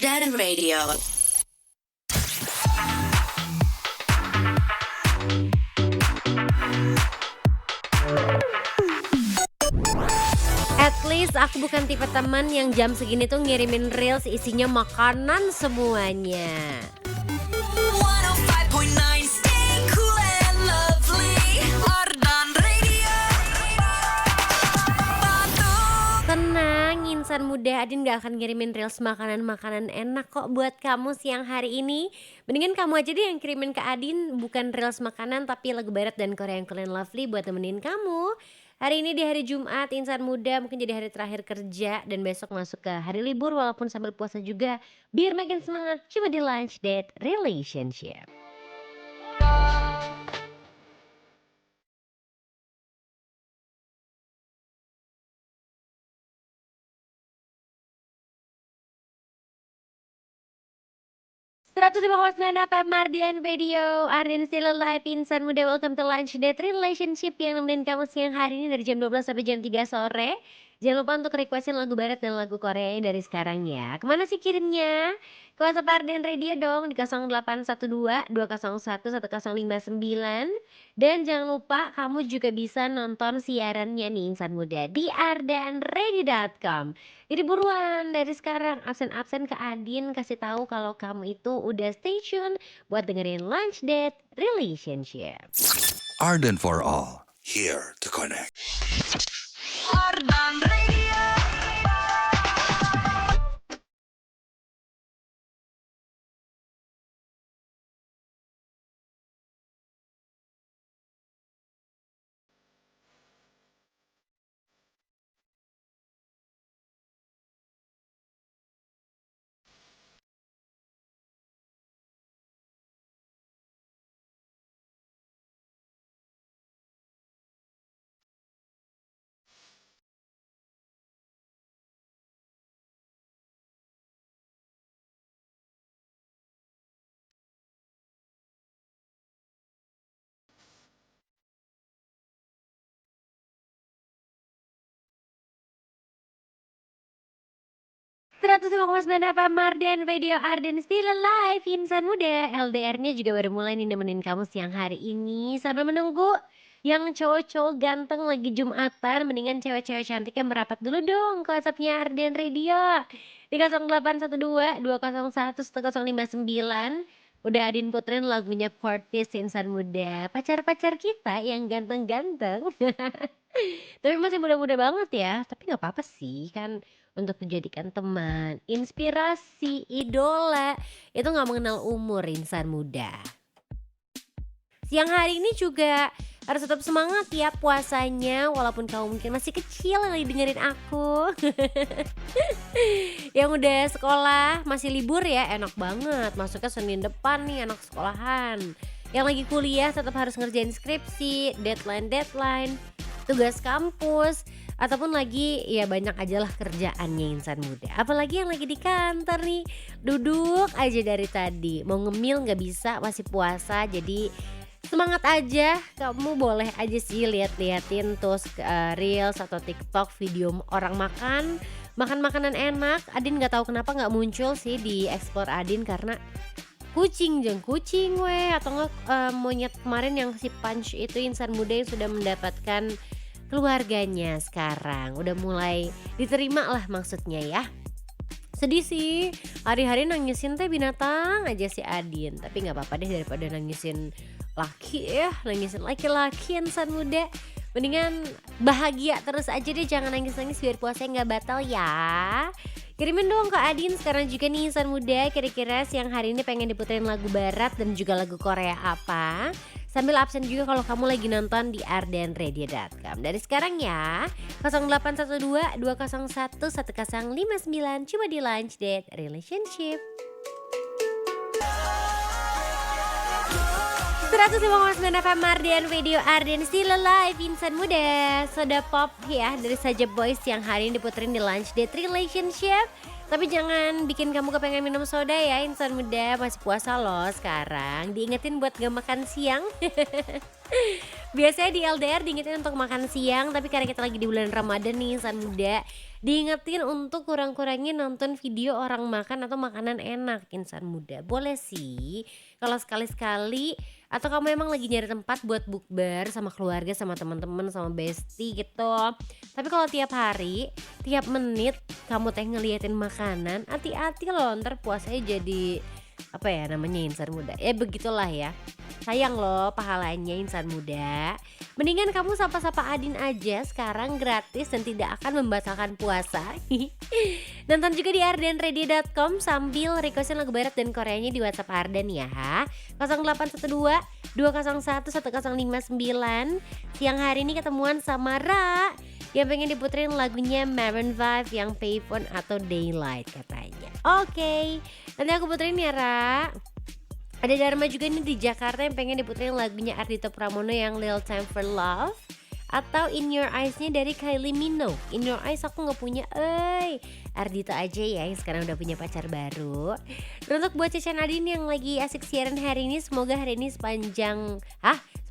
Ardan Radio. At least aku bukan tipe teman yang jam segini tuh ngirimin reels isinya makanan semuanya. 105.9 Stay cool and lovely. Ardan Radio. Tenang, insan muda, Adin gak akan ngirimin reels makanan-makanan enak kok buat kamu siang hari ini. Mendingan kamu aja deh yang kirimin ke Adin, bukan reels makanan tapi lagu barat dan Korea yang cool and lovely buat temenin kamu. Hari ini di hari Jumat, insan muda mungkin jadi hari terakhir kerja dan besok masuk ke hari libur walaupun sambil puasa juga. Biar makin semangat cuma di Lunch Date Relationship. Seratus 105,9 FM Mardian Radio Arden still alive, insan muda, welcome to Lunch Date Relationship yang nemenin kamu siang hari ini dari jam 12 sampai jam 3 sore. Jangan lupa untuk requestin lagu barat dan lagu Korea dari sekarang ya. Kemana sih kirimnya? Ke WhatsApp Arden Radio dong di 0812 201 1059. Dan jangan lupa kamu juga bisa nonton siarannya nih insan muda di ardanradio.com. Jadi buruan dari sekarang absen-absen ke Adin, kasih tahu kalau kamu itu udah stay tune buat dengerin Lunch Date Relationship. Arden for all, here to connect. Ardan Radio. Seratus 105,9 FM Mardian Radio Arden still alive, insan muda. LDR-nya juga baru mulai nih nemenin kamu siang hari ini. Sambil menunggu yang cowok-cowok ganteng lagi Jumatan, mendingan cewek-cewek cantiknya merapat dulu dong ke WhatsApp-nya Arden Radio di 0812 201 1059. Udah Adin puterin lagunya Portis, insan muda, pacar-pacar kita yang ganteng-ganteng. Tapi masih muda-muda banget ya, tapi nggak apa-apa sih kan, untuk dijadikan teman, inspirasi, idola, itu nggak mengenal umur insan muda. Siang hari ini juga harus tetap semangat ya puasanya, walaupun kamu mungkin masih kecil yang lagi dengerin aku. Yang udah sekolah masih libur ya, enak banget, masuknya Senin depan nih anak sekolahan. Yang lagi kuliah tetap harus ngerjain skripsi, deadline, tugas kampus, ataupun lagi ya banyak aja lah kerjaannya insan muda. Apalagi yang lagi di kantor nih, duduk aja dari tadi, mau ngemil nggak bisa, masih puasa, jadi semangat aja. Kamu boleh aja sih lihat-liatin tuh reels atau TikTok video orang makan makanan enak. Adin nggak tahu kenapa nggak muncul sih di explore Adin karena kucing weh, atau nggak monyet kemarin yang si Punch itu insan muda yang sudah mendapatkan keluarganya sekarang, udah mulai diterima lah maksudnya ya. Sedih sih, hari-hari nangisin teh binatang aja si Adin, tapi nggak apa-apa deh daripada nangisin laki-laki insan muda. Mendingan bahagia terus aja deh, jangan nangis-nangis biar puasanya nggak batal ya. Kirimin dong ke Adin sekarang juga nih insan muda, kira-kira siang hari ini pengen diputerin lagu barat dan juga lagu Korea apa. Sambil absen juga kalau kamu lagi nonton di ardenradio.com. Dari sekarang ya, 0812 201 1059 cuma di Lunch Date Relationship. 105,9 FM Mardian Radio Arden still alive, insan muda. Soda pop ya dari Saja Boys yang hari ini diputerin di Lunch Date Relationship. Tapi jangan bikin kamu kepengen minum soda ya insan muda, masih puasa loh sekarang. Diingetin buat gak makan siang. Biasanya di LDR diingetin untuk makan siang, tapi karena kita lagi di bulan Ramadan nih insan muda, Diingetin untuk kurang-kurangin nonton video orang makan atau makanan enak insan muda. Boleh sih kalau sekali-sekali atau kamu emang lagi nyari tempat buat bukber sama keluarga, sama teman-teman, sama bestie gitu. Tapi kalau tiap hari, tiap menit kamu teh ngeliatin makanan, hati-hati loh ntar puasanya jadi apa ya namanya insan muda. Ya begitulah ya. Sayang loh pahalanya insan muda. Mendingan kamu sapa-sapa Adin aja sekarang gratis dan tidak akan membatalkan puasa. Nonton juga di ardenready.com sambil requestin lagu barat dan Koreanya di WhatsApp Arden ya. 0812 201 1059. Siang hari ini ketemuan sama Ra yang pengen diputerin lagunya Maroon 5 yang Payphone atau Daylight katanya. Oke, nanti aku puterin ya Ra. Ada Dharma juga nih di Jakarta yang pengen diputerin lagunya Ardhito Pramono yang Little Time for Love atau In Your Eyes-nya dari Kylie Minogue. In Your Eyes aku nggak punya, Ardhito aja ya yang sekarang udah punya pacar baru. Dan untuk buat Cece Nadine yang lagi asik siaran hari ini, semoga hari ini sepanjang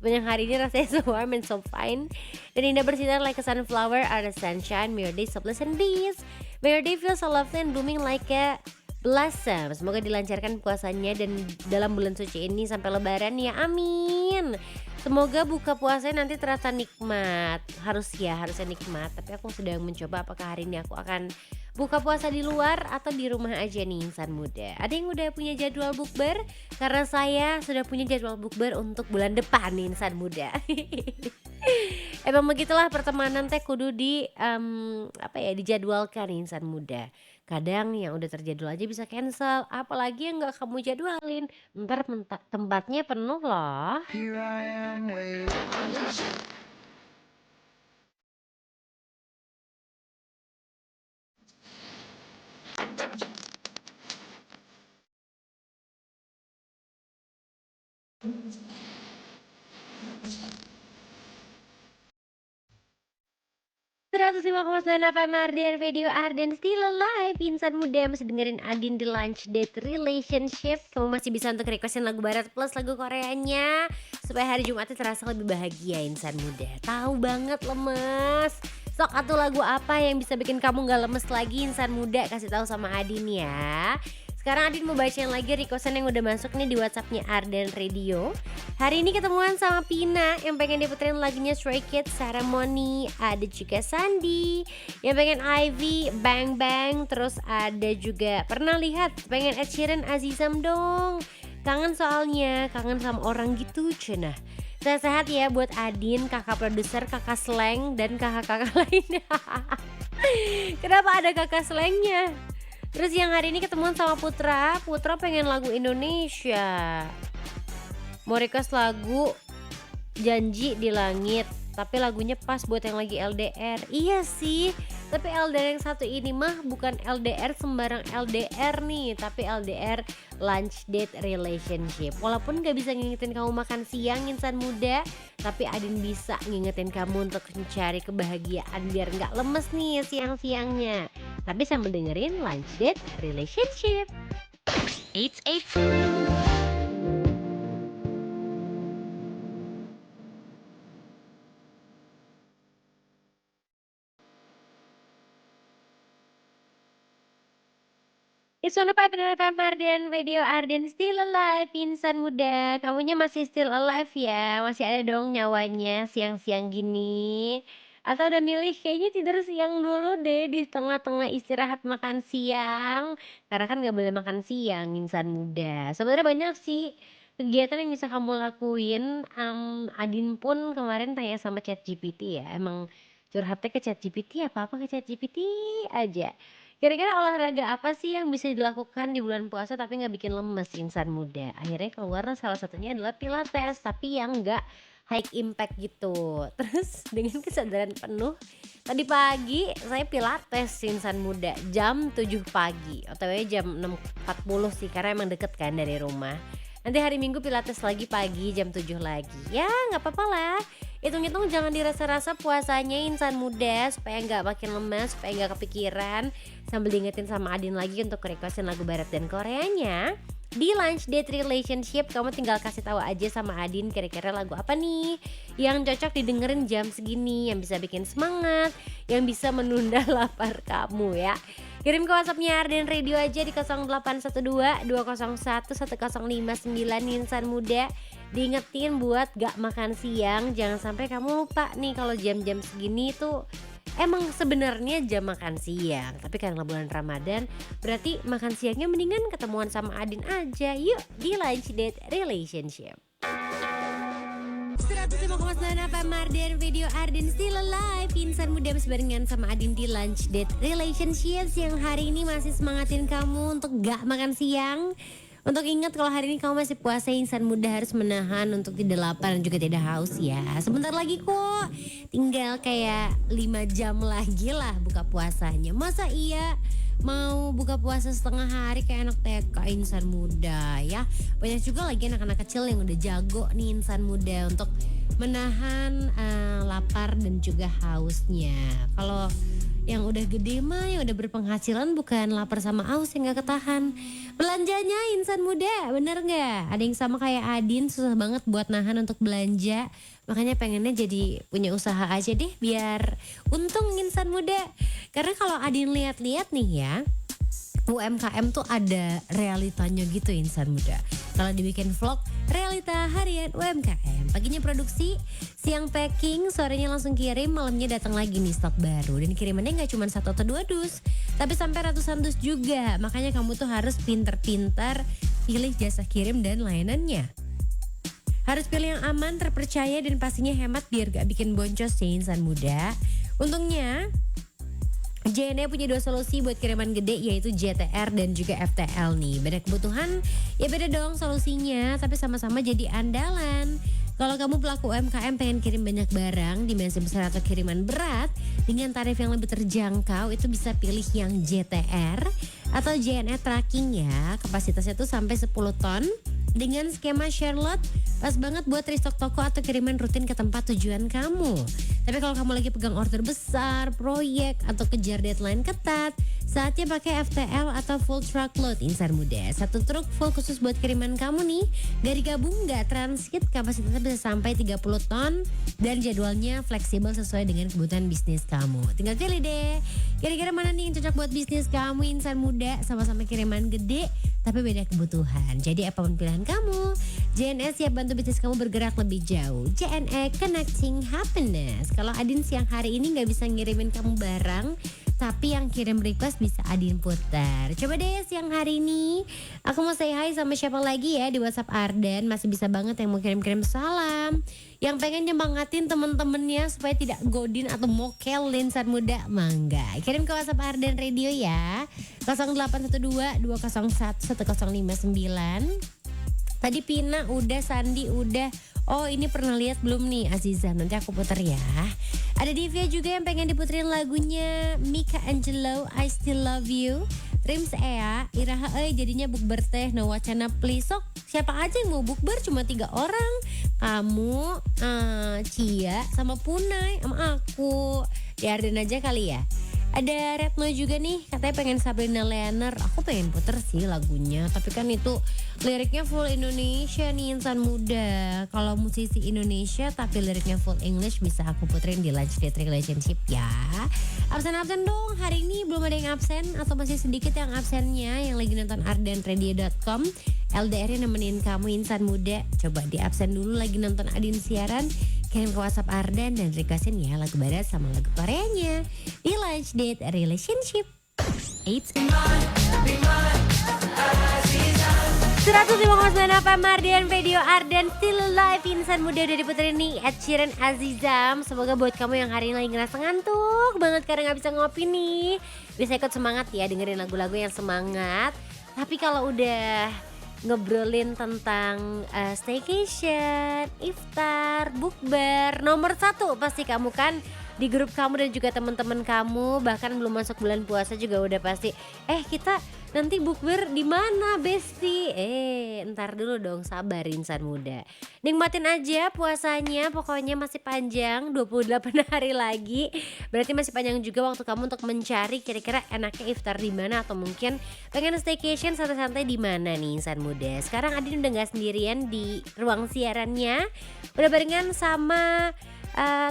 hari ini rasanya so warm and so fine. Dan indah bersinar like a sunflower, are the sunshine, may your day so blessed and peace. May your day feel so lovely and blooming like a blossom. Semoga dilancarkan puasanya dan dalam bulan suci ini sampai lebaran ya, amin. Semoga buka puasanya nanti terasa nikmat. Harusnya nikmat. Tapi aku sedang mencoba apakah hari ini aku akan buka puasa di luar atau di rumah aja nih insan muda. Ada yang udah punya jadwal bukber? Karena saya sudah punya jadwal bukber untuk bulan depan nih insan muda. Emang begitulah pertemanan teh kudu dijadwalkan nih insan muda. Kadang yang udah terjadwal aja bisa cancel, apalagi yang gak kamu jadwalin. Ntar tempatnya penuh loh. Seratus 105,9 FM Arden Radio Arden Still Alive. Insan muda masih dengerin Adin di Lunch Date Relationship. Kamu masih bisa untuk requestin lagu barat plus lagu Koreanya supaya hari Jumatnya terasa lebih bahagia insan muda. Tahu banget lemes. Sok atuh lagu apa yang bisa bikin kamu gak lemes lagi insan muda, kasih tahu sama Adin ya. Sekarang Adin mau bacain lagi requestan yang udah masuk nih di WhatsAppnya Arden Radio. Hari ini ketemuan sama Pina yang pengen diputerin lagunya Stray Kids Ceremony. Ada juga Sandi yang pengen Ivy Bang Bang. Terus ada juga pernah lihat pengen Ed Sheeran Azizam dong. Kangen soalnya, kangen sama orang gitu cenah. Sehat-sehat ya buat Adin, kakak produser, kakak slang, dan kakak-kakak lainnya. Kenapa ada kakak slangnya? Terus yang hari ini ketemuan sama Putra pengen lagu Indonesia. Mau request lagu Janji di Langit, tapi lagunya pas buat yang lagi LDR. Iya sih, tapi LDR yang satu ini mah bukan LDR sembarang LDR nih, tapi LDR Lunch Date Relationship. Walaupun gak bisa ngingetin kamu makan siang insan muda, tapi Adin bisa ngingetin kamu untuk mencari kebahagiaan biar gak lemes nih siang-siangnya. Tapi sambil dengerin Lunch Date Relationship. It's a It's one of FM Arden Radio Arden Still Alive. Insan muda, kamunya masih still alive ya? Masih ada dong nyawanya siang-siang gini? Atau udah milih kayaknya tidur siang dulu deh di tengah-tengah istirahat makan siang? Karena kan gak boleh makan siang insan muda. Sebenarnya banyak sih kegiatan yang bisa kamu lakuin. Adin pun kemarin tanya sama ChatGPT ya. Emang curhatnya ke ChatGPT, apa-apa ke ChatGPT aja. Kira-kira olahraga apa sih yang bisa dilakukan di bulan puasa tapi nggak bikin lemes insan muda? Akhirnya keluar salah satunya adalah Pilates, tapi yang nggak high impact gitu. Terus dengan kesadaran penuh, tadi pagi saya Pilates insan muda jam 7 pagi, OTW jam 6.40 sih karena emang deket kan dari rumah. Nanti hari Minggu Pilates lagi pagi jam 7 lagi. Ya nggak apa-apa lah. Hitung-hitung jangan dirasa-rasa puasanya insan muda supaya nggak makin lemas, supaya nggak kepikiran. Sambil diingetin sama Adin lagi untuk requestin lagu barat dan Koreanya. Di Lunch Date Relationship kamu tinggal kasih tahu aja sama Adin kira-kira lagu apa nih yang cocok didengerin jam segini, yang bisa bikin semangat, yang bisa menunda lapar kamu ya. Kirim ke WhatsAppnya Ardan Radio aja di 0812 201 1059 insan muda. Diingetin buat gak makan siang, jangan sampai kamu lupa nih kalau jam-jam segini tuh emang sebenarnya jam makan siang, tapi karena bulan Ramadan berarti makan siangnya mendingan ketemuan sama Adin aja. Yuk di Lunch Date Relationship. 105,9 FM Ardan Video Ardan Still Alive. Insan muda barengan sama Adin di Lunch Date Relationships yang hari ini masih semangatin kamu untuk gak makan siang. Untuk ingat kalau hari ini kamu masih puasa, insan muda harus menahan untuk tidak lapar dan juga tidak haus ya. Sebentar lagi kok, tinggal kayak 5 jam lagi lah buka puasanya. Masa iya mau buka puasa setengah hari kayak anak TK insan muda ya. Banyak juga lagi anak-anak kecil yang udah jago nih insan muda untuk menahan lapar dan juga hausnya. Kalau yang udah gede mah, yang udah berpenghasilan bukan lapar sama haus yang gak ketahan. Belanjanya insan muda, bener gak? Ada yang sama kayak Adin, susah banget buat nahan untuk belanja. Makanya pengennya jadi punya usaha aja deh biar untung insan muda. Karena kalau Adin lihat-lihat nih ya, UMKM tuh ada realitanya gitu insan muda. Kalau dibikin vlog, realita harian UMKM. Paginya produksi, siang packing, sorenya langsung kirim, malamnya datang lagi nih stok baru. Dan kirimannya gak cuma 1 atau 2 dus, tapi sampai ratusan dus juga. Makanya kamu tuh harus pintar-pintar pilih jasa kirim dan layanannya. Harus pilih yang aman, terpercaya, dan pastinya hemat biar gak bikin boncos ya insan muda. Untungnya JNE punya 2 solusi buat kiriman gede, yaitu JTR dan juga FTL nih. Beda kebutuhan, ya beda dong solusinya, tapi sama-sama jadi andalan. Kalau kamu pelaku UMKM pengen kirim banyak barang, dimensi besar atau kiriman berat dengan tarif yang lebih terjangkau, itu bisa pilih yang JTR atau JNE tracking ya. Kapasitasnya tuh sampai 10 ton dengan skema share lot, pas banget buat restock toko atau kiriman rutin ke tempat tujuan kamu. Tapi kalau kamu lagi pegang order besar, proyek, atau kejar deadline ketat, saatnya pakai FTL atau full truckload insan muda. 1 truk full khusus buat kiriman kamu nih. Gak digabung, gak transit, kapasitasnya bisa sampai 30 ton dan jadwalnya fleksibel sesuai dengan kebutuhan bisnis kamu. Tinggal pilih deh, kira-kira mana nih yang cocok buat bisnis kamu insan muda. Sama-sama kiriman gede tapi beda kebutuhan. Jadi apapun pilihan kamu, JNE siap bantu bisnis kamu bergerak lebih jauh. JNE Connecting Happiness. Kalau Adin siang hari ini gak bisa ngirimin kamu barang, tapi yang kirim request bisa Adin putar. Coba deh siang hari ini aku mau say hi sama siapa lagi ya di WhatsApp Ardan. Masih bisa banget yang mau kirim-kirim salam, yang pengen nyemangatin temen-temennya supaya tidak godin atau mokel insan muda. Mangga kirim ke WhatsApp Ardan Radio ya, 0812 201 1059. Tadi Pina udah, Sandi udah. Oh ini pernah lihat belum nih Aziza? Nanti aku putar ya. Ada Divya juga yang pengen diputerin lagunya Mika Angelo, I Still Love You. Trims Ea, Iraha jadinya bukber teh, no wacana please. Sok siapa aja yang mau bukber, cuma 3 orang. Kamu, Cia, sama Punai, sama aku. Diarden aja kali ya. Ada Retno juga nih, katanya pengen Sabrina Leaner. Aku pengen puter sih lagunya, tapi kan itu liriknya full Indonesia nih insan muda. Kalau musisi Indonesia tapi liriknya full English bisa aku puterin di Lunch Date Relationship ya. Absen-absen dong, hari ini belum ada yang absen atau masih sedikit yang absennya yang lagi nonton ardanradio.com. LDR yang nemenin kamu insan muda. Coba di absen dulu lagi nonton Adin siaran. Kirim ke WhatsApp Ardan dan requestin ya lagu barat sama lagu Koreanya di Lunch Date Relationship. 105,9 FM Ardan Radio Ardan Still Alive. Insan muda udah diputerin nih Ed Sheeran, Azizam. Semoga buat kamu yang hari ini lagi ngerasa ngantuk banget karena gak bisa ngopi nih, bisa ikut semangat ya dengerin lagu-lagu yang semangat. Tapi kalau udah ngobrolin tentang staycation, iftar, bukber, nomor 1 pasti kamu kan di grup kamu dan juga teman-teman kamu, bahkan belum masuk bulan puasa juga udah pasti, kita nanti bukber di mana Besti? Entar dulu dong, sabar insan muda. Nikmatin aja puasanya, pokoknya masih panjang 28 hari lagi. Berarti masih panjang juga waktu kamu untuk mencari kira-kira enaknya iftar di mana atau mungkin pengen staycation santai-santai di mana nih insan muda. Sekarang Adin udah gak sendirian di ruang siarannya. Udah barengan sama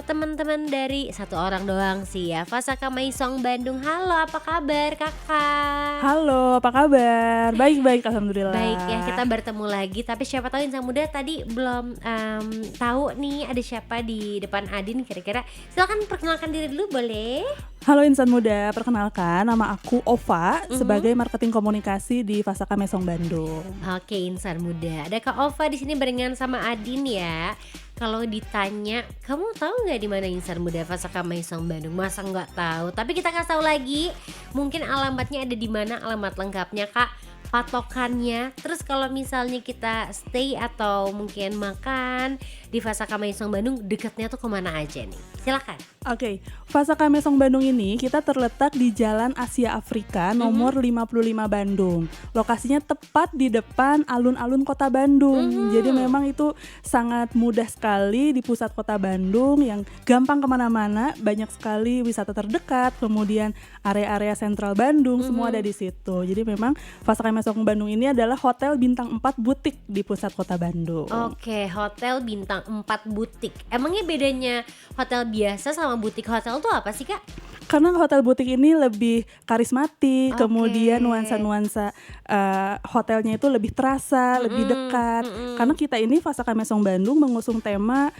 teman-teman dari satu orang doang sih ya, Fasaka Maisong Bandung. Halo, apa kabar kakak? Halo, apa kabar? Baik-baik, alhamdulillah. Baik ya, kita bertemu lagi. Tapi siapa tahu insan muda tadi belum tahu nih ada siapa di depan Adin kira-kira. Silakan perkenalkan diri dulu boleh? Halo insan muda, perkenalkan nama aku Ova sebagai marketing komunikasi di Fasaka Maisong Bandung. Oke insan muda, ada Kak Ova di sini barengan sama Adin ya. Kalau ditanya, kamu tahu nggak di mana insan muda Fasaka Maisong Bandung? Masa nggak tahu? Tapi kita kasih tahu lagi, mungkin alamatnya ada di mana, alamat lengkapnya Kak, patokannya. Terus kalau misalnya kita stay atau mungkin makan di Fasaka Maisong Bandung, dekatnya tuh kemana aja nih? Silakan. Oke, Fasaka Maisong Bandung ini kita terletak di Jalan Asia Afrika nomor 55 Bandung. Lokasinya tepat di depan alun-alun kota Bandung. Jadi memang itu sangat mudah sekali di pusat kota Bandung yang gampang kemana-mana. Banyak sekali wisata terdekat, kemudian area-area sentral Bandung semua ada di situ. Jadi memang Fasaka Maisong Bandung ini adalah hotel bintang 4 butik di pusat kota Bandung. Oke, hotel bintang 4 butik. Emangnya bedanya hotel biasa sama butik hotel tuh apa sih Kak? Karena hotel butik ini lebih karismatik, Oke. kemudian nuansa-nuansa hotelnya itu lebih terasa, lebih dekat. Karena kita ini Fasaka Maisong Bandung mengusung tema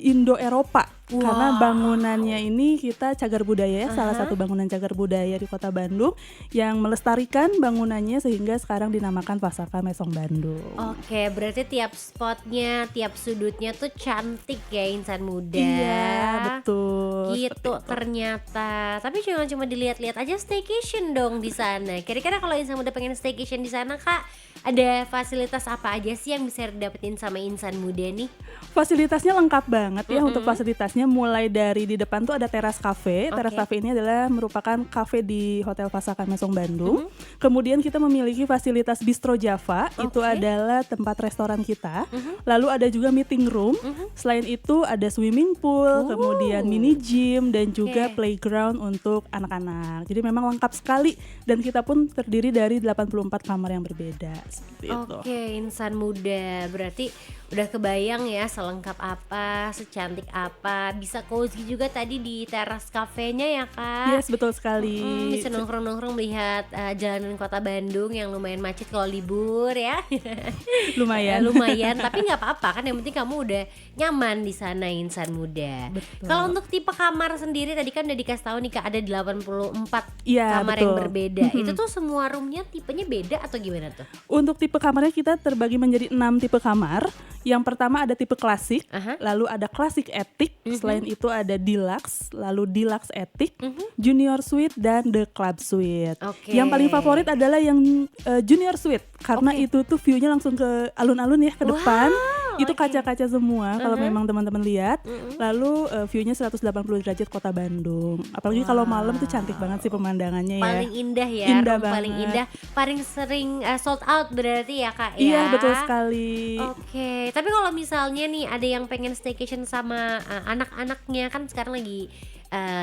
Indo-Eropa. Karena bangunannya ini kita cagar budaya, salah satu bangunan cagar budaya di kota Bandung yang melestarikan bangunannya sehingga sekarang dinamakan Fasaka Maisong Bandung. Oke, berarti tiap spotnya, tiap sudutnya tuh cantik ya insan muda. Iya, betul. Gitu ternyata. Tapi jangan cuma dilihat-lihat aja, staycation dong di sana. Kira-kira kalau insan muda pengen staycation di sana Kak, ada fasilitas apa aja sih yang bisa didapetin sama insan muda nih? Fasilitasnya lengkap banget ya. Untuk fasilitasnya mulai dari di depan tuh ada teras cafe. Teras cafe ini adalah merupakan cafe di Hotel Fasaka Maisong Bandung. Kemudian kita memiliki fasilitas Bistro Java, itu adalah tempat restoran kita. Lalu ada juga meeting room. Selain itu ada swimming pool, kemudian mini gym dan juga playground untuk anak-anak. Jadi memang lengkap sekali dan kita pun terdiri dari 84 kamar yang berbeda. Seperti itu. Oke, insan muda. Berarti udah kebayang ya selengkap apa, secantik apa. Bisa cozy juga tadi di teras kafenya ya Kak. Yes, betul sekali. Bisa nongkrong-nongkrong melihat jalanan kota Bandung yang lumayan macet kalau libur ya. Lumayan. Lumayan, tapi nggak apa-apa kan, yang penting kamu udah nyaman di sana insan muda. Betul. Kalau untuk tipe kamar sendiri tadi kan udah dikasih tahu nih Kak, ada 84 Iya, kamar betul. yang berbeda. Itu tuh semua roomnya tipenya beda atau gimana tuh? Untuk tipe kamarnya kita terbagi menjadi 6 tipe kamar. Yang pertama ada tipe klasik, lalu ada klasik etik, selain itu ada deluxe, lalu deluxe etik, junior suite dan the club suite. Oke. Yang paling favorit adalah yang junior suite karena itu tuh view-nya langsung ke alun-alun ya, ke depan. Itu kaca-kaca semua kalau memang teman-teman lihat. Lalu view-nya 180 derajat kota Bandung. Apalagi kalau malam tuh cantik banget sih pemandangannya ya. Paling indah ya, Indah room paling banget. indah, paling sering sold out berarti ya Kak ya. Iya, betul sekali. Oke, tapi kalau misalnya nih ada yang pengen staycation sama anak-anaknya, kan sekarang lagi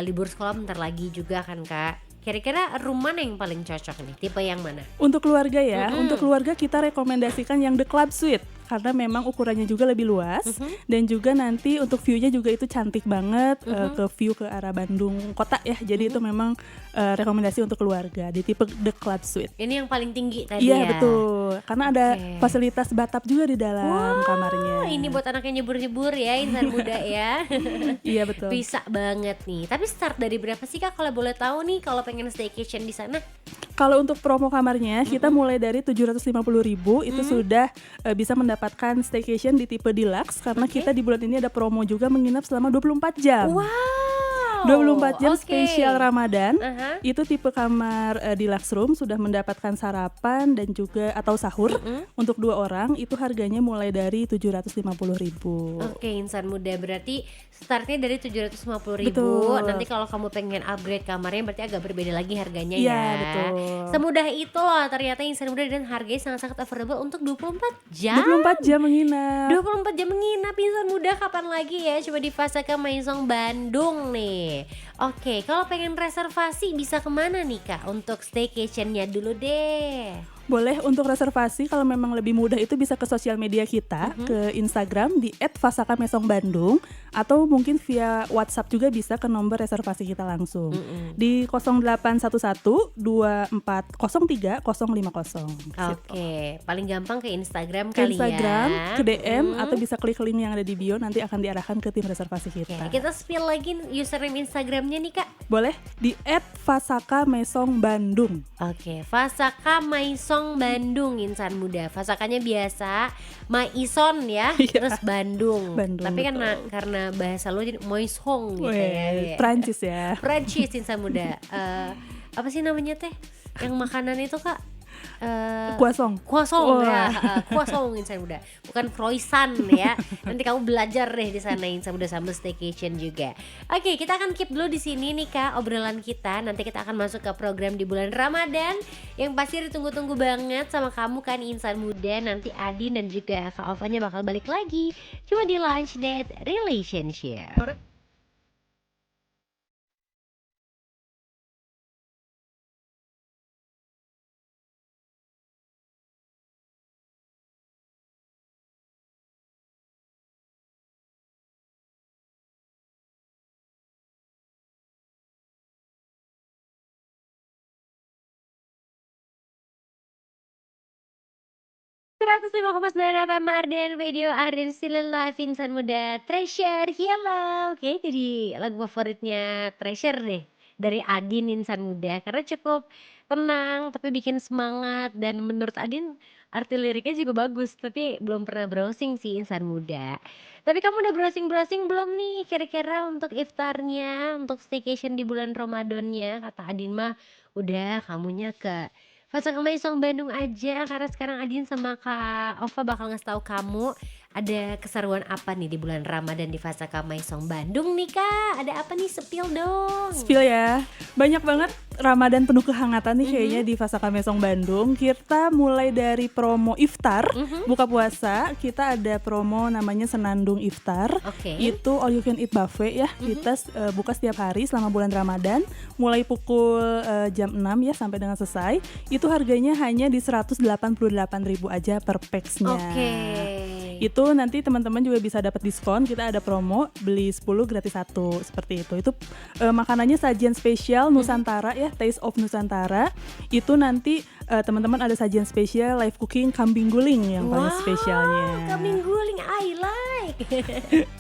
libur sekolah bentar lagi juga kan Kak. Kira-kira room mana yang paling cocok nih? Tipe yang mana? Untuk keluarga ya, untuk keluarga kita rekomendasikan yang the club suite karena memang ukurannya juga lebih luas dan juga nanti untuk view-nya juga itu cantik banget ke view ke arah Bandung kota ya. Jadi itu memang rekomendasi untuk keluarga di tipe the club suite. Ini yang paling tinggi tadi ya? Iya betul, karena ada fasilitas bathtub juga di dalam kamarnya. Ini buat anak yang nyebur-nyebur ya, insan muda ya. Iya betul. Bisa banget nih. Tapi start dari berapa sih Kak kalau boleh tahu nih kalau pengen staycation di sana? Kalau untuk promo kamarnya kita mulai dari 750.000 itu sudah bisa mendapatkan staycation di tipe deluxe karena kita di bulan ini ada promo juga menginap selama 24 jam. Wow. 24 jam oke. spesial Ramadan. Aha. Itu tipe kamar deluxe room sudah mendapatkan sarapan dan juga atau sahur untuk 2 orang. Itu harganya mulai dari 750.000. Oke, insan muda berarti startnya dari 750.000. Betul. Nanti kalau kamu pengen upgrade kamarnya berarti agak berbeda lagi harganya Iya, ya. betul. Semudah itu loh ternyata insan muda dan harganya sangat-sangat affordable untuk 24 jam. 24 jam menginap. 24 jam menginap insan muda, kapan lagi ya? Coba di Fasaka Maisong Bandung nih. Oke, kalau pengen reservasi bisa kemana nih Kak? Untuk staycationnya dulu deh. Boleh untuk reservasi kalau memang lebih mudah itu bisa ke sosial media kita, ke Instagram di @fasakamesongbandung atau mungkin via WhatsApp juga bisa ke nomor reservasi kita langsung di 0811 2403 050. Oke, paling gampang ke Instagram Ke kali Instagram, ya. ke DM atau bisa klik link yang ada di bio, nanti akan diarahkan ke tim reservasi Oke, kita. kita spill lagi username Instagramnya nih Kak. Boleh di @fasakamesongbandung. Oke, Fasaka Maisong Bandung insan muda. Fasakanya biasa Maison ya, terus Bandung. Bandung, Tapi betul. karena bahasa lu jadi Moishong gitu Weh, ya. Prancis ya. Prancis insan muda. Apa sih namanya teh? Yang makanan itu Kak? Kuasong. Croissant Wah. ya, croissant insan muda, bukan croissant ya. Nanti kamu belajar deh di sana insan muda sambil staycation juga. Oke, kita akan keep dulu di sini nih Kak obrolan kita. Nanti kita akan masuk ke program di bulan Ramadan yang pasti ditunggu-tunggu banget sama kamu kan insan muda. Nanti Adin dan juga Kak Ovanya bakal balik lagi cuma di Lunch Date Relationship. Seratus 105,9 FM Arden Radio Arden Still Alive insan muda Treasure Hello. Oke, jadi lagu favoritnya Treasure deh dari Adin insan muda karena cukup tenang tapi bikin semangat, dan menurut Adin arti liriknya juga bagus, tapi belum pernah browsing sih insan muda. Tapi kamu udah browsing-browsing belum nih kira-kira untuk iftarnya, untuk staycation di bulan Ramadannya? Kata Adin mah udah kamunya ke Fasaka Maisong Bandung aja, karena sekarang Adin sama Kak Ova bakal ngasih tahu kamu ada keseruan apa nih di bulan Ramadan di Fasaka Maisong Bandung nih Kak. Ada apa nih, spill dong. Spill ya. Banyak banget Ramadan penuh kehangatan nih kayaknya di Fasaka Mesong Bandung. Kita mulai dari promo iftar, buka puasa, kita ada promo namanya Senandung Iftar. Oke. Itu all you can eat buffet ya. Kita buka setiap hari selama bulan Ramadan, mulai pukul jam 6 ya sampai dengan selesai. Itu harganya hanya di 188.000 aja per pax-nya. Oke. Itu nanti teman-teman juga bisa dapat diskon. Kita ada promo beli 10 gratis 1 seperti itu. Itu makanannya sajian spesial Nusantara ya, Taste of Nusantara. Itu nanti teman-teman ada sajian spesial live cooking kambing guling yang paling spesialnya. Kambing guling I like.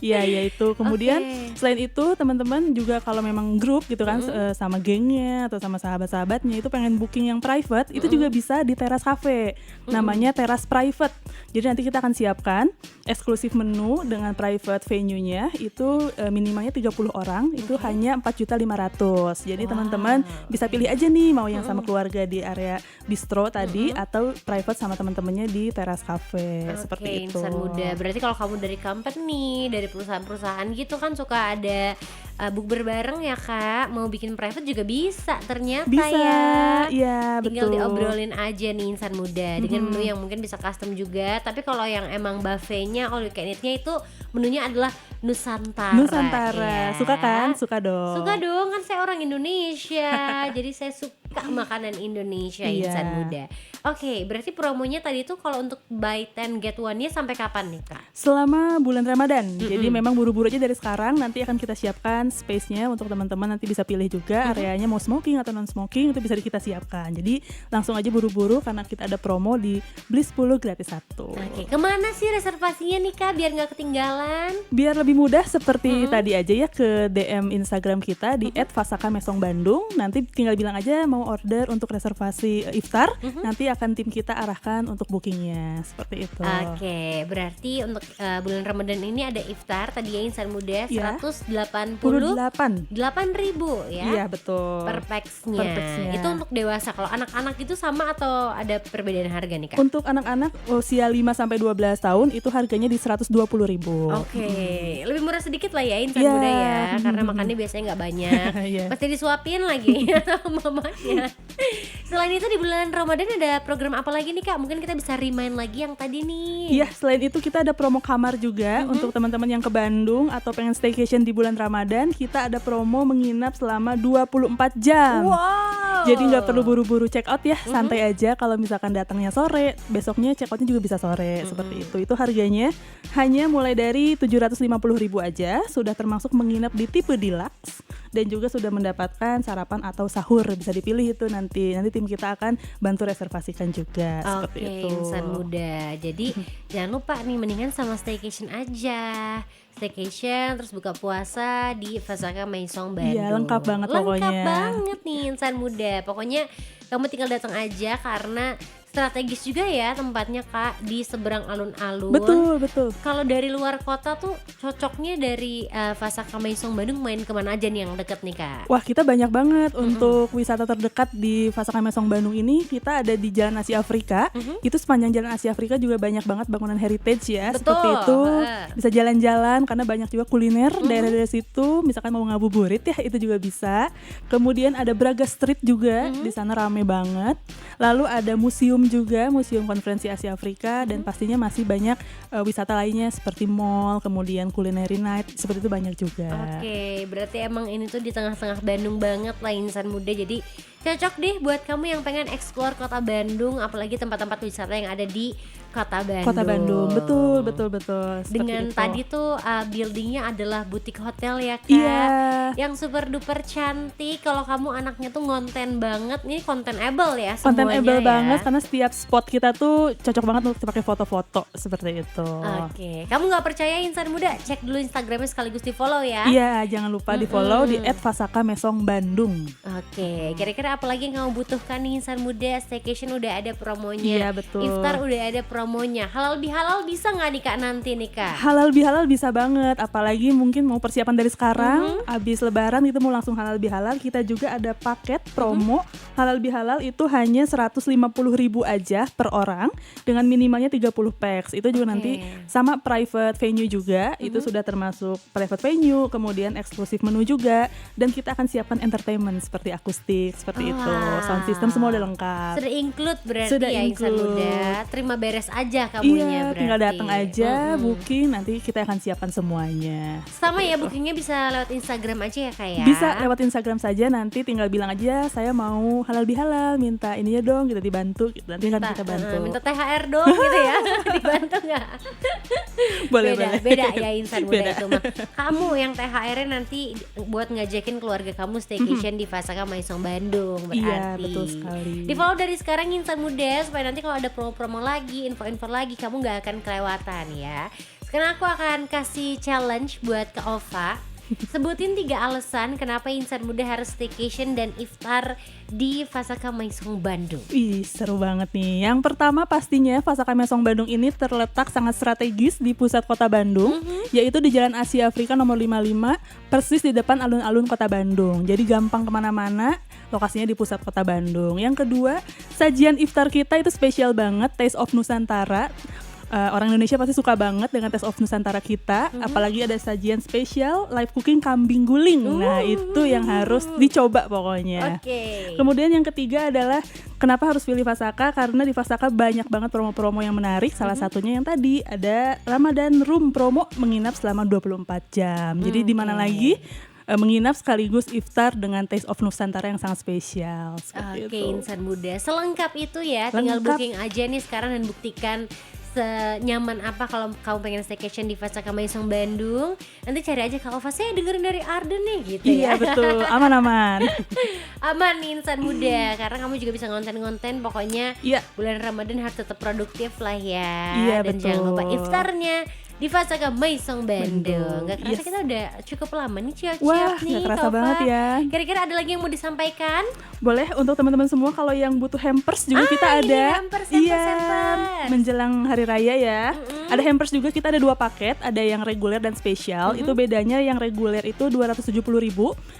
Iya, ya itu. Kemudian Oke. selain itu teman-teman juga kalau memang grup gitu kan sama gengnya atau sama sahabat-sahabatnya itu pengen booking yang private, itu juga bisa di Teras Cafe. Namanya Teras Private. Jadi nanti kita akan siapkan eksklusif menu dengan private venue-nya itu minimalnya 30 orang, itu hanya 4.500.000. Jadi teman-teman bisa pilih aja nih mau yang sama keluarga di area bistro tadi atau private sama teman-temannya di Teras Cafe seperti itu. Insan muda. Berarti kalau kamu dari company, dari perusahaan-perusahaan gitu kan suka ada bukber bareng ya Kak. Mau bikin private juga bisa ternyata Bisa, ya. iya Tinggal betul. diobrolin aja nih insan muda dengan menu yang mungkin bisa custom juga. Tapi kalau yang emang buffetnya all you can eat-nya itu menunya adalah Nusantara. Nusantara, ya. suka kan? Suka dong. Suka dong, kan saya orang Indonesia. Jadi saya suka makanan Indonesia Iya. insan muda. Oke, berarti promonya tadi tuh kalau untuk buy 10 get 1-nya sampai kapan nih Kak? Selama bulan Ramadan. Jadi memang buru-buru aja dari sekarang. Nanti akan kita siapkan space-nya untuk teman-teman, nanti bisa pilih juga areanya mau smoking atau non smoking, itu bisa kita siapkan. Jadi langsung aja buru-buru karena kita ada promo di beli 10 gratis 1. Oke, kemana sih reservasinya nih Kak biar nggak ketinggalan? Biar lebih mudah seperti tadi aja ya, ke DM Instagram kita di @fasakamesongbandung. Nanti tinggal bilang aja mau mau order untuk reservasi iftar, nanti akan tim kita arahkan untuk bookingnya seperti itu. Oke, berarti untuk bulan Ramadan ini ada iftar tadi ya Insan Muda Iya. 188.000 ya. Iya betul. Per pax-nya. Per pax-nya. Itu untuk dewasa. Kalau anak-anak itu sama atau ada perbedaan harga nih Kak? Untuk anak-anak usia 5 sampai 12 tahun itu harganya di 120.000. Oke, lebih murah sedikit lah ya Insan Iya. Muda ya, karena makannya biasanya nggak banyak, Iya. pasti disuapin lagi sama mamanya. Selain itu di bulan Ramadan ada program apa lagi nih Kak? Mungkin kita bisa remind lagi yang tadi nih. Iya, selain itu kita ada promo kamar juga untuk teman-teman yang ke Bandung atau pengen staycation di bulan Ramadan. Kita ada promo menginap selama 24 jam. Wow. Jadi nggak perlu buru-buru check out ya, santai aja. Kalau misalkan datangnya sore, besoknya check outnya juga bisa sore seperti itu. Itu harganya hanya mulai dari 750.000 aja, sudah termasuk menginap di tipe deluxe dan juga sudah mendapatkan sarapan atau sahur, bisa dipilih itu nanti tim kita akan bantu reservasikan juga seperti Oke, itu. Insan Muda. Jadi jangan lupa nih, mendingan sama staycation aja. Staycation terus buka puasa di Fasaka Maisong Bandung. Iya, lengkap banget pokoknya. Lengkap banget nih Insan Muda. Pokoknya kamu tinggal datang aja karena strategis juga ya tempatnya Kak, di seberang alun-alun. Betul. Kalau dari luar kota tuh cocoknya dari Fasaka Maisong Bandung main kemana aja nih yang deket nih Kak? Wah, kita banyak banget untuk wisata terdekat di Fasaka Mesong Bandung ini. Kita ada di Jalan Asia Afrika. Itu sepanjang Jalan Asia Afrika juga banyak banget bangunan heritage ya. Betul. Seperti itu. Bisa jalan-jalan karena banyak juga kuliner daerah-daerah situ. Misalkan mau ngabuburit ya, itu juga bisa. Kemudian ada Braga Street juga. Di sana rame banget. Lalu ada museum juga, Museum Konferensi Asia Afrika, dan pastinya masih banyak wisata lainnya seperti mall, kemudian culinary night, seperti itu banyak juga. Oke, berarti emang ini tuh di tengah-tengah Bandung banget lah Insan Muda. Jadi cocok deh buat kamu yang pengen explore kota Bandung, apalagi tempat-tempat wisata yang ada di kota Bandung. Kota Bandung, betul. Seperti Dengan itu. tadi tuh buildingnya adalah butik hotel ya Kak. Iya. Yang super duper cantik. Kalau kamu anaknya tuh ngonten banget, ini content-able ya semuanya Content-able ya. banget karena setiap spot kita tuh cocok banget untuk dipakai foto-foto seperti itu. Oke, kamu nggak percaya Insan Muda? Cek dulu Instagramnya sekaligus di follow ya. Iya, jangan lupa di follow di @fasaka mesong bandung. Oke, kira-kira apa lagi yang kamu butuhkan nih Insan Muda? Staycation udah ada promonya. Iya, betul. Iftar udah ada promonya. Halal bihalal bisa nggak nih Kak nanti nih Kak? Halal bihalal bisa banget, apalagi mungkin mau persiapan dari sekarang, abis lebaran itu mau langsung halal bihalal, kita juga ada paket promo halal bihalal itu hanya 150.000 aja per orang dengan minimalnya 30 pax. Itu juga nanti sama private venue juga, itu sudah termasuk private venue, kemudian eksklusif menu juga, dan kita akan siapkan entertainment seperti akustik, seperti itu, sound system semua udah lengkap. Sudah include berarti Sudah ya Insan include. Muda. Terima beres aja kamunya Iya, berarti. tinggal datang aja, booking, nanti kita akan siapkan semuanya. Sama ya, bookingnya bisa lewat Instagram aja ya Kak ya? Bisa lewat Instagram saja, nanti tinggal bilang aja saya mau halal bihalal, minta ininya dong, kita dibantu, gitu. Nanti kan kita bantu. Minta THR dong gitu ya. Dibantu nggak? Boleh. Beda ya Insan Muda Beda. itu mah. Kamu yang THR-nya nanti buat ngajakin keluarga kamu staycation di Fasaka Maisong Bandung berarti. Iya, betul sekali. Di follow dari sekarang Insan Muda supaya nanti kalau ada promo-promo lagi, info-info lagi kamu nggak akan kelewatan ya. Sekarang aku akan kasih challenge buat Kak Ova. Sebutin 3 alasan kenapa Insan Muda harus staycation dan iftar di Fasaka Maisong Bandung. Ih, seru banget nih. Yang pertama pastinya Fasaka Mesong Bandung ini terletak sangat strategis di pusat kota Bandung, yaitu di Jalan Asia Afrika nomor 55, persis di depan alun-alun kota Bandung. Jadi gampang kemana-mana, lokasinya di pusat kota Bandung. Yang kedua, sajian iftar kita itu spesial banget, Taste of Nusantara. Orang Indonesia pasti suka banget dengan Taste of Nusantara kita, apalagi ada sajian spesial live cooking kambing guling. Nah, itu yang harus dicoba pokoknya. Oke. Kemudian yang ketiga adalah kenapa harus pilih Fasaka, karena di Fasaka banyak banget promo-promo yang menarik. Salah satunya yang tadi ada Ramadan Room promo menginap selama 24 jam. Jadi di mana lagi menginap sekaligus iftar dengan Taste of Nusantara yang sangat spesial. Seperti Oke, itu. Insan Muda selengkap itu ya. Tinggal Lengkap. booking aja nih sekarang dan buktikan senyaman apa kalau kamu pengen staycation di Fasaka Maisong Bandung. Nanti cari aja Kak Ova, saya dengerin dari Arden nih gitu ya. Iya betul, aman-aman. Aman nih Insan Muda, karena kamu juga bisa ngonten-ngonten. Pokoknya Iya. bulan Ramadan harus tetap produktif lah ya. Iya, Dan betul. jangan lupa iftarnya di Fasaka Maisong Bandung. Bandung, Gak kerasa yes. kita udah cukup lama nih ciap-ciap Wah, nih gak kerasa Tova. banget ya. Kira-kira ada lagi yang mau disampaikan? Boleh untuk teman-teman semua kalau yang butuh hampers juga kita ini ada. hampers. Menjelang hari raya ya. Ada hampers juga, kita ada 2 paket, ada yang reguler dan spesial. Itu bedanya yang reguler itu 270.000,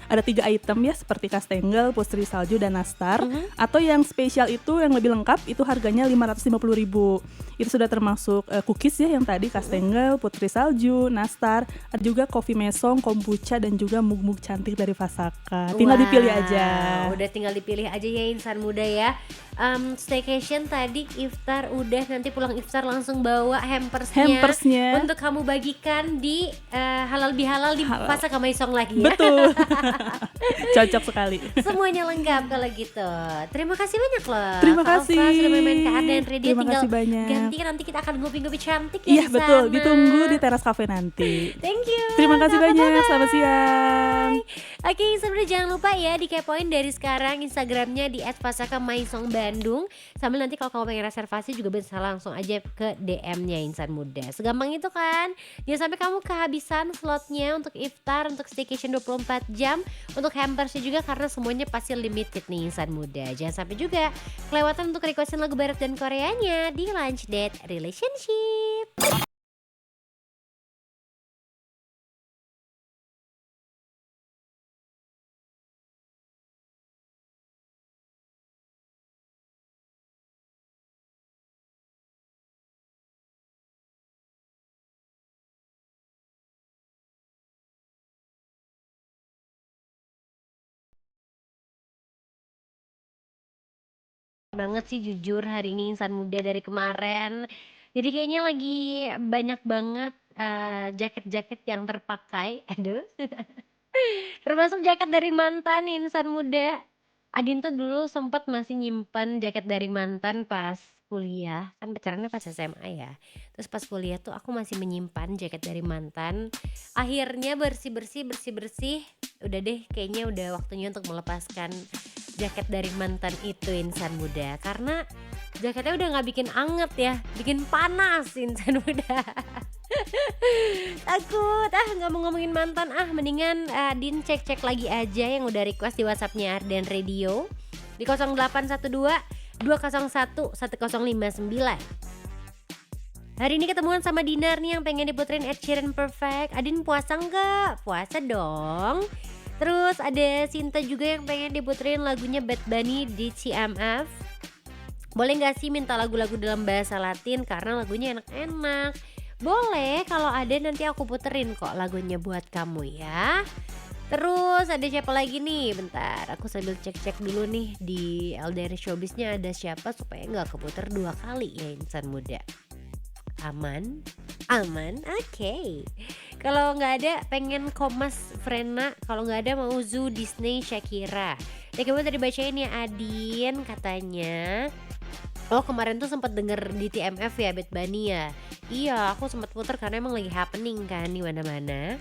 ada 3 item ya seperti kastengel, putri salju dan nastar. Atau yang spesial itu yang lebih lengkap itu harganya 550.000. Itu sudah termasuk cookies ya yang tadi kastengel, putri salju, nastar, ada juga coffee mesong, kombucha dan juga mug-mug cantik dari Fasaka. Tinggal Wah, dipilih aja. Udah tinggal dipilih aja ya insan muda ya. Staycation tadi iftar udah, nanti pulang iftar langsung bawa hampersnya untuk kamu bagikan di halal bihalal di Fasaka Maisong lagi ya. Betul. Cocok sekali. Semuanya lengkap kalau gitu. Terima kasih banyak loh. Terima Kak kasih. Ofra sudah main-main ke Arden Radio. Terima Tinggal kasih banyak. ganti, nanti kita akan ngopi-ngopi cantik ya Iya di betul, sana. ditunggu di teras cafe nanti. Thank you. Terima kasih Dapat, banyak. dapat. Selamat siang. Oke, sebenarnya jangan lupa ya dikepoin dari sekarang Instagramnya di @fasakamaisongbandung. Sambil nanti kalau kamu pengen reservasi juga bisa langsung aja ke DM-nya Insan Muda. Segampang itu kan. Jangan sampai kamu kehabisan slotnya untuk iftar, untuk staycation 24 jam, untuk hampersnya juga karena semuanya pasti limited nih Insan Muda. Jangan sampai juga kelewatan untuk requestin lagu barat dan Koreanya di Lunch Date Relationship. Banget sih jujur hari ini Insan Muda dari kemarin. Jadi kayaknya lagi banyak banget jaket-jaket yang terpakai. Aduh. Termasuk jaket dari mantan Insan Muda. Adin tuh dulu sempat masih nyimpan jaket dari mantan pas kuliah. Kan pacarannya pas SMA ya. Terus pas kuliah tuh aku masih menyimpan jaket dari mantan. Akhirnya bersih-bersih. Udah deh kayaknya udah waktunya untuk melepaskan jaket dari mantan itu Insan Muda. Karena jaketnya udah gak bikin anget ya, bikin panas Insan Muda. Takut gak mau ngomongin mantan, mendingan Din cek lagi aja yang udah request di WhatsAppnya Arden Radio di 0812 201 1059. Hari ini ketemuan sama Dinar nih yang pengen diputerin Ed Sheeran Perfect. Adin puasa enggak? Puasa dong. Terus ada Sinta juga yang pengen diputerin lagunya Bad Bunny di CMF. Boleh gak sih minta lagu-lagu dalam bahasa Latin karena lagunya enak-enak. Boleh, kalau ada nanti aku puterin kok lagunya buat kamu ya. Terus ada siapa lagi nih? Bentar, aku sambil cek-cek dulu nih di LDR Showbiz-nya ada siapa supaya gak keputer 2 kali ya Insan Muda. Aman, oke. Kalau nggak ada pengen Komas Frena, kalau nggak ada mau Zu, Disney, Shakira. Ya kemarin tadi bacain ya Adin katanya. Oh kemarin tuh sempat denger di TMF ya Bad Bunny ya. Iya aku sempat puter karena emang lagi happening kan di mana-mana.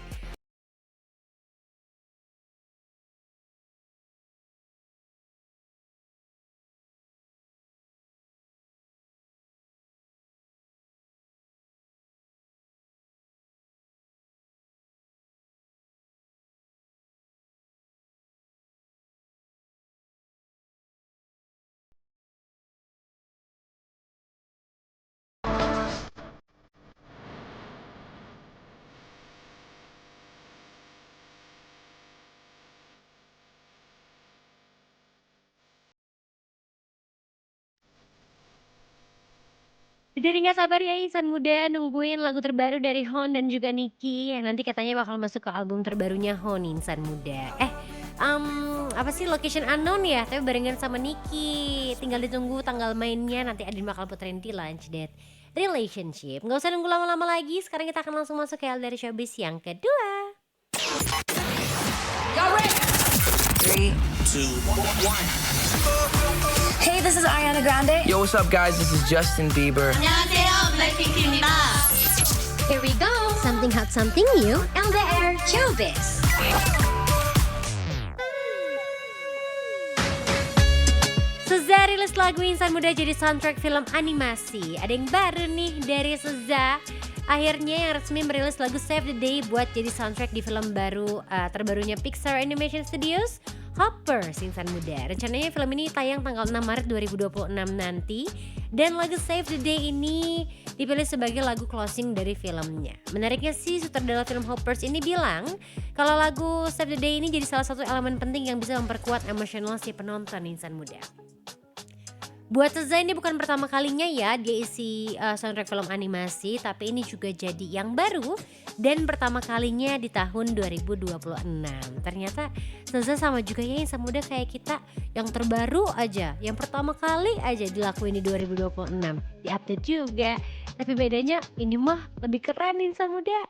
Jadi gak sabar ya Insan Muda nungguin lagu terbaru dari Hon dan juga Niki yang nanti katanya bakal masuk ke album terbarunya Hon Insan Muda. Apa sih Location Unknown ya, tapi barengan sama Niki. Tinggal ditunggu tanggal mainnya, nanti Adin bakal puterin di Lunch Date Relationship. Gak usah nunggu lama-lama lagi, sekarang kita akan langsung masuk ke LDR Showbiz yang kedua. 3, 2, 1. Hey, this is Ariana Grande. Yo, what's up, guys? This is Justin Bieber. 안녕하세요, 블랙핑크입니다. Here we go, something hot, something new, LDR Showbiz. SZA rilis lagu Insan Muda jadi soundtrack film animasi. Ada yang baru nih dari SZA. Akhirnya yang resmi merilis lagu Save the Day buat jadi soundtrack di film baru terbarunya Pixar Animation Studios, Hoppers Insan Muda. Rencananya film ini tayang tanggal 6 Maret 2026 nanti. Dan lagu Save the Day ini dipilih sebagai lagu closing dari filmnya. Menariknya sih sutradara film Hoppers ini bilang kalau lagu Save the Day ini jadi salah satu elemen penting yang bisa memperkuat emosional si penonton Insan Muda. Buat SZA ini bukan pertama kalinya ya dia isi soundtrack film animasi, tapi ini juga jadi yang baru dan pertama kalinya di tahun 2026. Ternyata SZA sama juga ya Insan Muda kayak kita, yang terbaru aja, yang pertama kali aja dilakuin di 2026. Di-update juga, tapi bedanya ini mah lebih keren Insan Muda.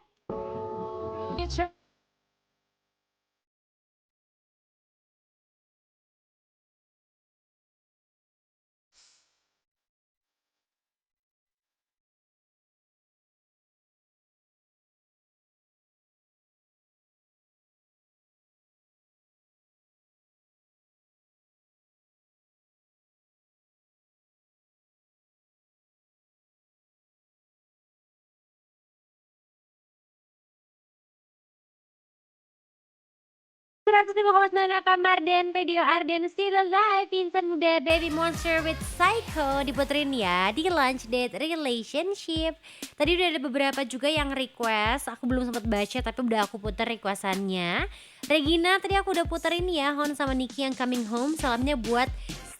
Seratus lima koma sembilan kamar dan video Arden still alive. Insan Muda Baby Monster with Psycho diputerin ya di Launch Date Relationship. Tadi udah ada beberapa juga yang request, aku belum sempat baca tapi udah aku puter requestannya. Regina tadi aku udah puterin ya Hon sama Niki yang coming home. Salamnya buat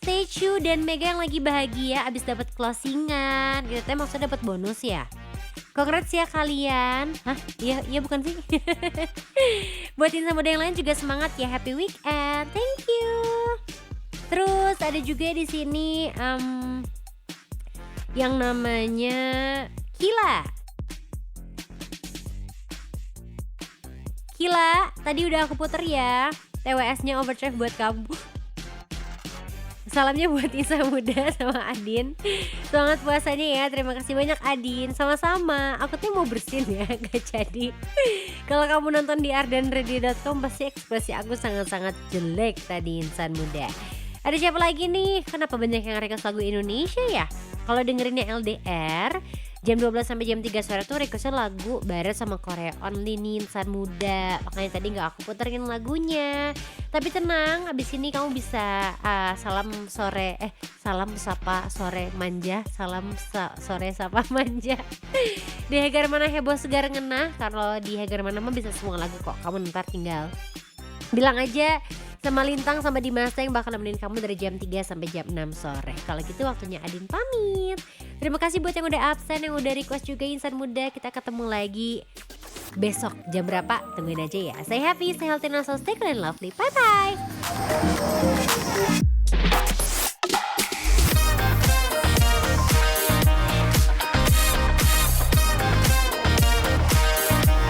Statue dan Mega yang lagi bahagia abis dapat closingan. Gitu teh maksudnya dapat bonus ya. Congrats ya kalian. Hah? Iya bukan sih. Buat Insan Muda yang lain juga semangat ya, happy weekend. Thank you. Terus ada juga di sini yang namanya Kila. Kila, tadi udah aku puter ya. TWS-nya Overdrive buat kamu. Salamnya buat Insan Muda sama Adin. Semangat puasanya ya. Terima kasih banyak Adin. Sama-sama. Aku tuh mau bersin ya, gak jadi. Kalau kamu nonton di ardenready.com pasti ekspresi aku sangat-sangat jelek tadi Insan Muda. Ada siapa lagi nih? Kenapa banyak yang request lagu Indonesia ya? Kalau dengerinnya LDR jam 12 sampai jam 3 sore tuh requestnya lagu barat sama Korea Only nih Insan Muda. Makanya tadi gak aku puterin lagunya. Tapi tenang, abis ini kamu bisa salam sapa sore manja. Salam sore sapa manja. Di Hagar Mana Heboh Segar Ngena. Kalau di Hagar Mana mah bisa semua lagu kok. Kamu ntar tinggal bilang aja sama Lintang sama Dimas yang bakal nemenin kamu dari jam 3 sampai jam 6 sore. Kalau gitu waktunya Adin pamit. Terima kasih buat yang udah absen, yang udah request juga Insan Muda. Kita ketemu lagi besok jam berapa? Tungguin aja ya. Stay happy, stay healthy, and also stay clean and lovely. Bye bye.